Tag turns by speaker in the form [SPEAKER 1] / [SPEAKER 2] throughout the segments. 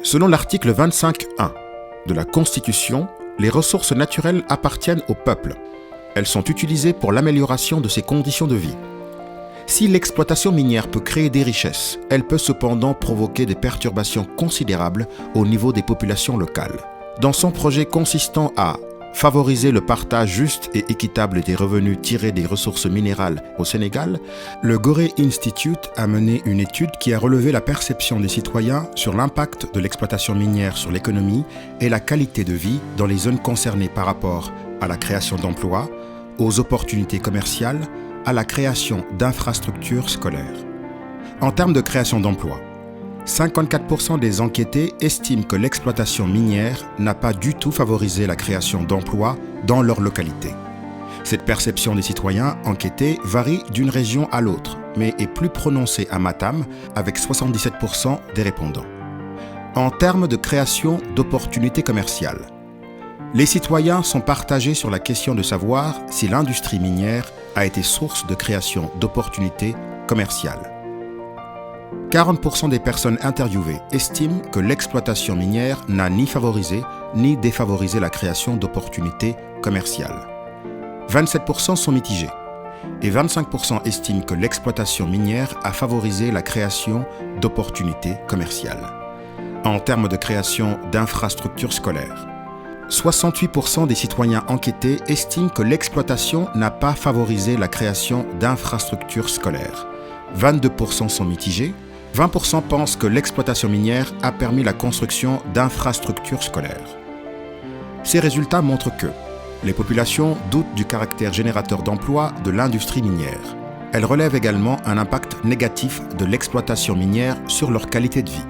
[SPEAKER 1] Selon l'article 25.1 de la Constitution, les ressources naturelles appartiennent au peuple. Elles sont utilisées pour l'amélioration de ses conditions de vie. Si l'exploitation minière peut créer des richesses, elle peut cependant provoquer des perturbations considérables au niveau des populations locales. Dans son projet consistant à favoriser le partage juste et équitable des revenus tirés des ressources minérales au Sénégal, le Gorée Institute a mené une étude qui a relevé la perception des citoyens sur l'impact de l'exploitation minière sur l'économie et la qualité de vie dans les zones concernées par rapport à la création d'emplois, aux opportunités commerciales, à la création d'infrastructures scolaires. En termes de création d'emplois, 54% des enquêtés estiment que l'exploitation minière n'a pas du tout favorisé la création d'emplois dans leur localité. Cette perception des citoyens enquêtés varie d'une région à l'autre, mais est plus prononcée à Matam avec 77% des répondants. En termes de création d'opportunités commerciales, les citoyens sont partagés sur la question de savoir si l'industrie minière a été source de création d'opportunités commerciales. 40% des personnes interviewées estiment que l'exploitation minière n'a ni favorisé ni défavorisé la création d'opportunités commerciales. 27% sont mitigés et 25% estiment que l'exploitation minière a favorisé la création d'opportunités commerciales. En termes de création d'infrastructures scolaires, 68% des citoyens enquêtés estiment que l'exploitation n'a pas favorisé la création d'infrastructures scolaires. 22% sont mitigés. 20% pensent que l'exploitation minière a permis la construction d'infrastructures scolaires. Ces résultats montrent que les populations doutent du caractère générateur d'emplois de l'industrie minière. Elles relèvent également un impact négatif de l'exploitation minière sur leur qualité de vie.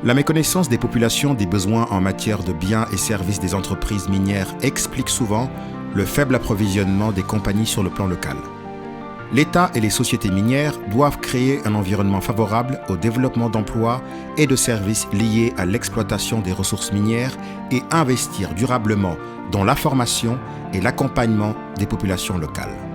[SPEAKER 1] La méconnaissance des populations des besoins en matière de biens et services des entreprises minières explique souvent le faible approvisionnement des compagnies sur le plan local. L'État et les sociétés minières doivent créer un environnement favorable au développement d'emplois et de services liés à l'exploitation des ressources minières et investir durablement dans la formation et l'accompagnement des populations locales.